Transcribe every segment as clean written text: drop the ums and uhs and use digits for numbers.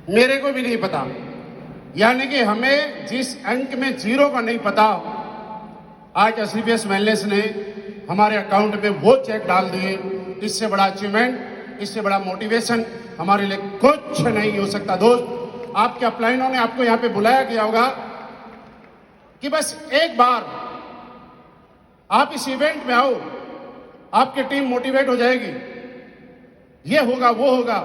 मेरे को भी नहीं पता। यानी कि हमें जिस अंक में जीरो का नहीं पता, आज एससीपीएस वेलनेस ने हमारे अकाउंट में वो चेक डाल दिए। इससे बड़ा अचीवमेंट, इससे बड़ा मोटिवेशन हमारे लिए कुछ नहीं हो सकता। दोस्त, आपके अपलाइनों ने आपको यहाँ पे बुलाया गया होगा कि बस एक बार आप इस इवेंट में आओ, आपकी टीम मोटिवेट हो जाएगी, ये होगा वो होगा।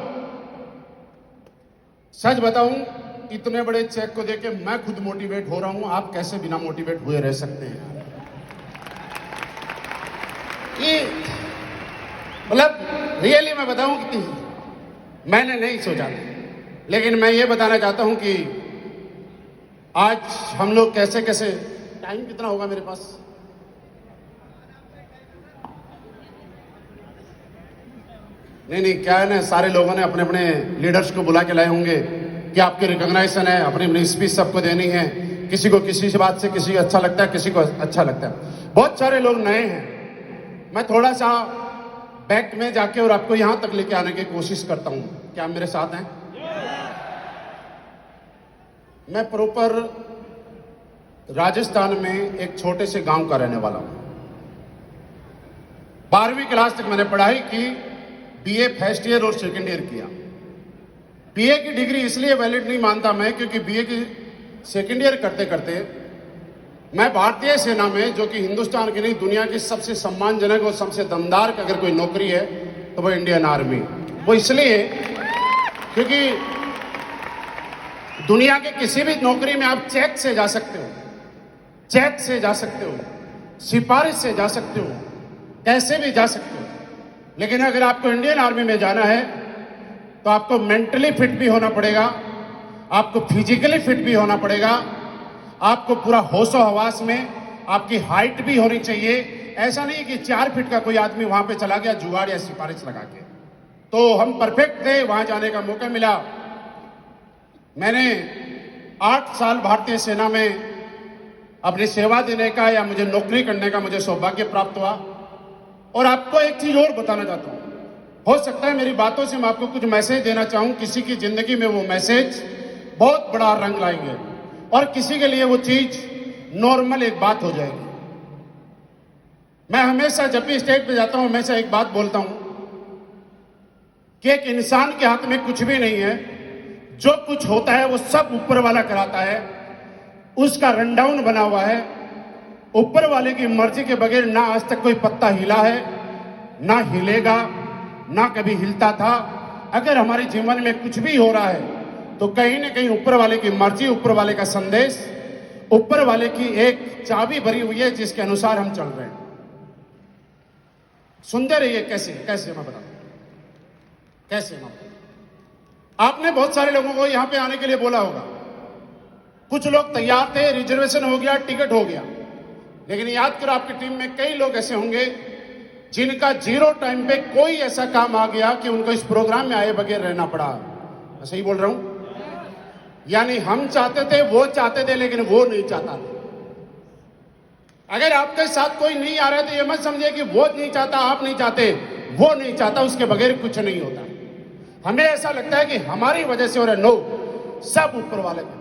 सच बताऊं, इतने बड़े चेक को देके मैं खुद मोटिवेट हो रहा हूं। आप कैसे बिना मोटिवेट हुए रह सकते हैं? ये मतलब रियली मैं बताऊं कि मैंने नहीं सोचा था, लेकिन मैं ये बताना चाहता हूं कि आज हम लोग कैसे कैसे, टाइम कितना होगा मेरे पास? नहीं, क्या है ना, सारे लोगों ने अपने अपने लीडर्स को बुला के लाए होंगे कि आपकी रिकॉग्नाइजेशन है, अपनी अपनी स्पीच सबको देनी है। किसी को किसी से बात से किसी को अच्छा लगता है, किसी को अच्छा लगता है। बहुत सारे लोग नए हैं। मैं थोड़ा सा बैक में जाके और आपको यहां तक लेके आने की कोशिश करता हूं। क्या आप मेरे साथ हैं? मैं प्रॉपर राजस्थान में एक छोटे से गांव का रहने वाला हूं। 12वीं क्लास तक मैंने पढ़ाई की, बीए फर्स्ट ईयर और सेकंड ईयर किया। बीए की डिग्री इसलिए वैलिड नहीं मानता मैं, क्योंकि बीए की सेकंड ईयर करते करते मैं भारतीय सेना में, जो कि हिंदुस्तान की नहीं दुनिया की सबसे सम्मानजनक और सबसे दमदार का अगर कोई नौकरी है तो वो इंडियन आर्मी। वो इसलिए क्योंकि दुनिया के किसी भी नौकरी में आप चेक से जा सकते हो, चेक से जा सकते हो, सिफारिश से जा सकते हो, कैसे भी जा सकते हो। लेकिन अगर आपको इंडियन आर्मी में जाना है तो आपको मेंटली फिट भी होना पड़ेगा, आपको फिजिकली फिट भी होना पड़ेगा, आपको पूरा होशो हवास में आपकी हाइट भी होनी चाहिए। ऐसा नहीं कि 4 फीट का कोई आदमी वहां पे चला गया जुगाड़ या सिफारिश लगा के। तो हम परफेक्ट थे, वहां जाने का मौका मिला। मैंने 8 साल भारतीय सेना में अपनी सेवा देने का या मुझे नौकरी करने का मुझे सौभाग्य प्राप्त हुआ। और आपको एक चीज और बताना चाहता हूं, हो सकता है मेरी बातों से मैं आपको कुछ मैसेज देना चाहूं, किसी की जिंदगी में वो मैसेज बहुत बड़ा रंग लाएंगे और किसी के लिए वो चीज नॉर्मल एक बात हो जाएगी। मैं हमेशा जब भी स्टेज पे जाता हूं हमेशा एक बात बोलता हूं कि एक इंसान के हाथ में कुछ भी नहीं है, जो कुछ होता है वो सब ऊपर वाला कराता है, उसका रनडाउन बना हुआ है। ऊपर वाले की मर्जी के बगैर ना आज तक कोई पत्ता हिला है, ना हिलेगा, ना कभी हिलता था। अगर हमारे जीवन में कुछ भी हो रहा है तो कहीं ना कहीं ऊपर वाले की मर्जी, ऊपर वाले का संदेश, ऊपर वाले की एक चाबी भरी हुई है जिसके अनुसार हम चल रहे हैं। सुंदर है ये। कैसे कैसे मैं बताऊं, कैसे मैं बताऊं? आपने बहुत सारे लोगों को यहां पे आने के लिए बोला होगा, कुछ लोग तैयार थे, रिजर्वेशन हो गया, टिकट हो गया। लेकिन याद करो आपकी टीम में कई लोग ऐसे होंगे जिनका जीरो टाइम पे कोई ऐसा काम आ गया कि उनको इस प्रोग्राम में आए बगैर रहना पड़ा। मैं सही बोल रहा हूं? यानी हम चाहते थे, वो चाहते थे, लेकिन वो नहीं चाहता था। अगर आपके साथ कोई नहीं आ रहा है तो ये मत समझिए कि वो नहीं चाहता, आप नहीं चाहते, वो नहीं चाहता, उसके बगैर कुछ नहीं होता। हमें ऐसा लगता है कि हमारी वजह से हो रहा है। नो, सब ऊपर वाले थे।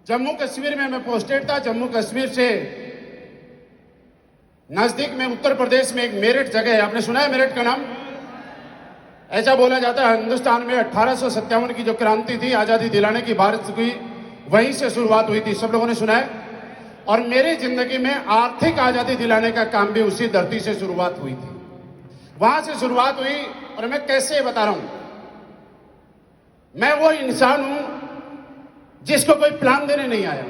जम्मू कश्मीर में मैं पोस्टेड था। जम्मू कश्मीर से नजदीक में उत्तर प्रदेश में एक मेरठ जगह है, आपने सुना है मेरठ का नाम? ऐसा बोला जाता है हिंदुस्तान में 1857 की जो क्रांति थी, आजादी दिलाने की भारत की, वहीं से शुरुआत हुई थी। सब लोगों ने सुना है। और मेरी जिंदगी में आर्थिक आजादी दिलाने का काम भी उसी धरती से शुरुआत हुई थी, वहां से शुरुआत हुई। और मैं कैसे बता रहा हूं, मैं वो इंसान हूं जिसको कोई प्लान देने नहीं आया,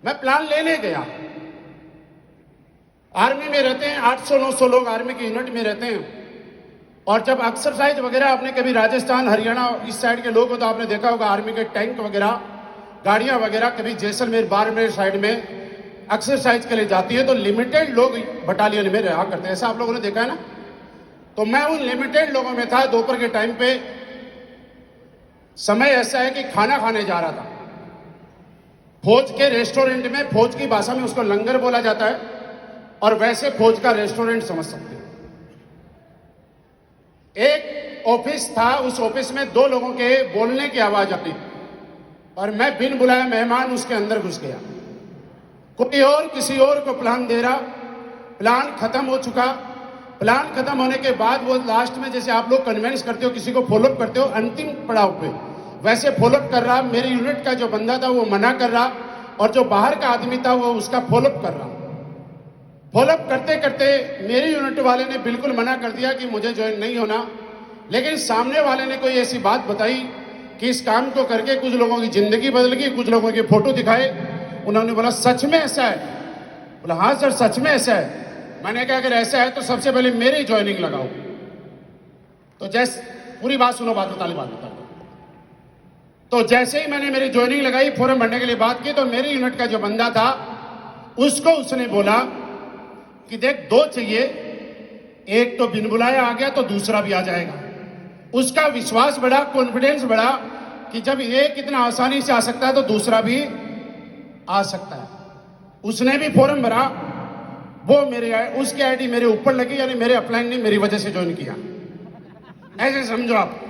मैं प्लान लेने गया। आर्मी में रहते हैं 800-900 लोग, आर्मी की यूनिट में रहते हैं। और जब एक्सरसाइज वगैरह, आपने कभी राजस्थान हरियाणा इस साइड के लोग हो तो आपने देखा होगा आर्मी के टैंक वगैरह, गाड़ियां वगैरह कभी जैसलमेर बाड़मेर साइड में एक्सरसाइज के लिए जाती है तो लिमिटेड लोग बटालियन में रहा करते हैं। ऐसा आप लोगों ने देखा है ना? तो मैं उन लिमिटेड लोगों में था। दोपहर के टाइम पे समय ऐसा है कि खाना खाने जा रहा था फौज के रेस्टोरेंट में। फौज की भाषा में उसको लंगर बोला जाता है और वैसे फौज का रेस्टोरेंट समझ सकते हैं। एक ऑफिस था, उस ऑफिस में 2 लोगों के बोलने की आवाज आती और मैं बिन बुलाए मेहमान उसके अंदर घुस गया। कोई और किसी और को प्लान दे रहा, प्लान खत्म हो चुका। प्लान खत्म होने के बाद वो लास्ट में जैसे आप लोग कन्विंस करते हो, किसी को फॉलोअप करते हो अंतिम पड़ाव पे, वैसे फॉलोअप कर रहा। मेरी यूनिट का जो बंदा था वो मना कर रहा और जो बाहर का आदमी था वो उसका फॉलोअप कर रहा। फॉलोअप करते करते मेरी यूनिट वाले ने बिल्कुल मना कर दिया कि मुझे ज्वाइन नहीं होना, लेकिन सामने वाले ने कोई ऐसी बात बताई कि इस काम को करके कुछ लोगों की जिंदगी बदल गई, कुछ लोगों की फोटो दिखाए। उन्होंने बोला सच में ऐसा है? बोला हाँ सर सच में ऐसा है। मैंने कहा अगर ऐसा है तो सबसे पहले मेरी ज्वाइनिंग लगाओ। तो जैसे पूरी बात सुनो, बात बता ली। तो जैसे ही मैंने मेरी ज्वाइनिंग लगाई, फॉर्म भरने के लिए बात की, तो मेरी यूनिट का जो बंदा था उसको उसने बोला कि देख 2 चाहिए, एक तो बिन बुलाया आ गया तो दूसरा भी आ जाएगा। उसका विश्वास बढ़ा, कॉन्फिडेंस बढ़ा कि जब एक इतना आसानी से आ सकता है तो दूसरा भी आ सकता है। उसने भी फॉर्म भरा, वो उसकी आईडी मेरे ऊपर लगी, यानी मेरे अपलाइन ने मेरी वजह से ज्वाइन किया। ऐसे समझो आप।